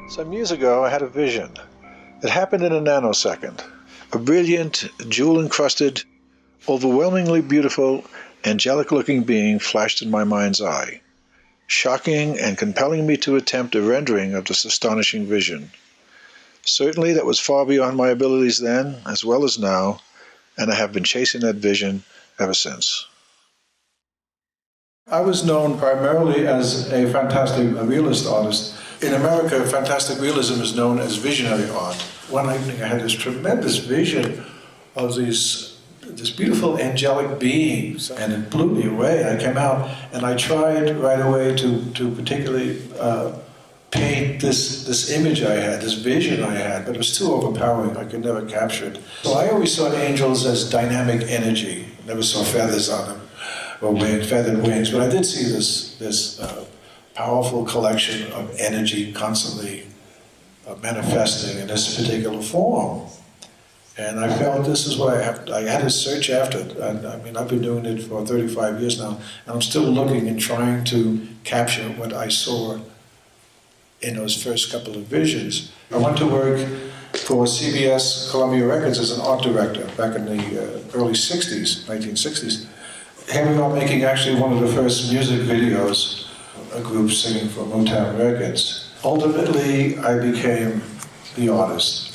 Some years ago, I had a vision. It happened in a nanosecond. A brilliant, jewel-encrusted, overwhelmingly beautiful, angelic-looking being flashed in my mind's eye, shocking and compelling me to attempt a rendering of this astonishing vision. Certainly, that was far beyond my abilities then, as well as now, and I have been chasing that vision ever since. I was known primarily as a fantastic realist artist. In America, fantastic realism is known as visionary art. One evening I had this tremendous vision of this beautiful angelic being, and it blew me away. I came out and I tried right away to particularly paint this image I had, this vision I had, but it was too overpowering. I could never capture it. So I always saw angels as dynamic energy. Never saw feathers on them or feathered wings, but I did see this powerful collection of energy constantly manifesting in this particular form. And I felt this is what I had to search after. And I mean, I've been doing it for 35 years now, and I'm still looking and trying to capture what I saw in those first couple of visions. I went to work for CBS Columbia Records as an art director back in the early 60s, 1960s. Here we are making actually one of the first music videos, a group singing for Motown Records. Ultimately, I became the artist.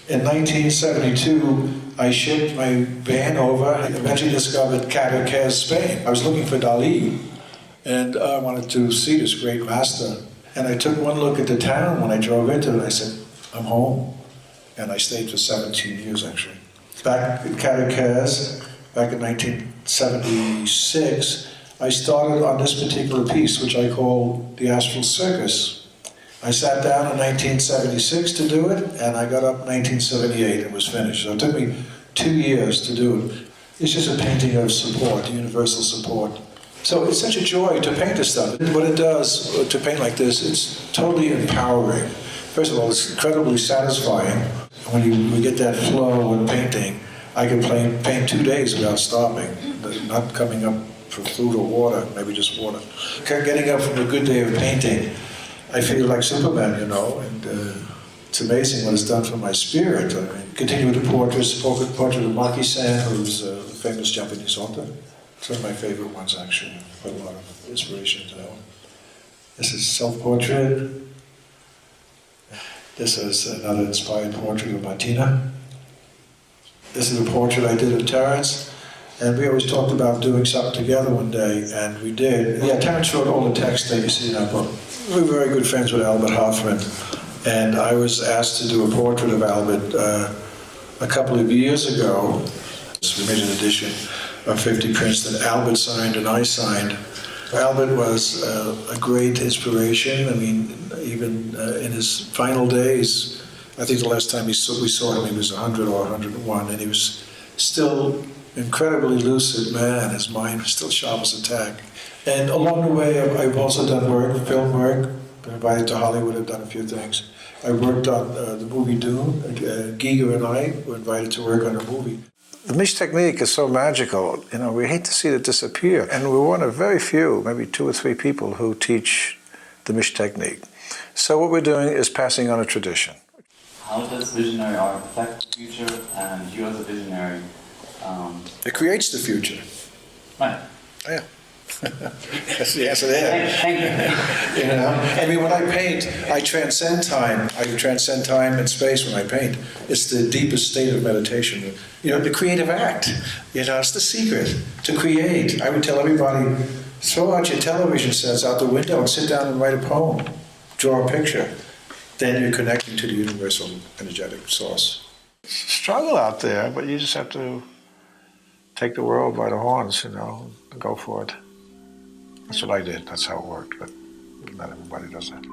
In 1972, I shipped my van over and eventually discovered Caracas, Spain. I was looking for Dali, and I wanted to see this great master. And I took one look at the town when I drove into it, and I said, I'm home. And I stayed for 17 years, actually. Back in Caracas, back in 1976, I started on this particular piece, which I call the Astral Circus. I sat down in 1976 to do it, and I got up in 1978 and was finished. So it took me 2 years to do it. It's just a painting of support, universal support. So it's such a joy to paint this stuff. What it does to paint like this, it's totally empowering. First of all, it's incredibly satisfying. When we get that flow in painting, I can paint 2 days without stopping, not coming up for food or water, maybe just water. Getting up from a good day of painting, I feel like Superman, you know, and it's amazing what it's done for my spirit. I mean, continue with the portrait of Maki-san, who's a famous Japanese author. It's one of my favorite ones, actually. Quite a lot of inspiration to that one. This is self-portrait. This is another inspired portrait of Martina. This is a portrait I did of Terence. And we always talked about doing something together one day, and we did. Yeah, Terence wrote all the text that you see in our book. We were very good friends with Albert Hoffmann, and I was asked to do a portrait of Albert a couple of years ago. So we made an edition of 50 prints that Albert signed and I signed. Albert was a great inspiration. I mean, even in his final days, I think the last time we saw him, he was 100 or 101, and he was still incredibly lucid man. His mind was still sharp as a tack. And along the way, I've also done work, film work. Been invited to Hollywood, I've done a few things. I worked on the movie Dune. Giger and I were invited to work on a movie. The Mish technique is so magical. You know, we hate to see it disappear. And we're one of very few, maybe 2 or 3 people who teach the Mish technique. So what we're doing is passing on a tradition. How does visionary art affect the future, and you as a visionary? It creates the future. Right. Oh, yeah. That's the answer there. Thank you. You know, I mean, when I paint, I transcend time. I transcend time and space when I paint. It's the deepest state of meditation. You know, the creative act. You know, it's the secret to create. I would tell everybody, throw out your television sets out the window and sit down and write a poem, draw a picture. Then you're connecting to the universal energetic source. Struggle out there, but you just have to take the world by the horns, you know, and go for it. That's what I did. That's how it worked, but not everybody does that.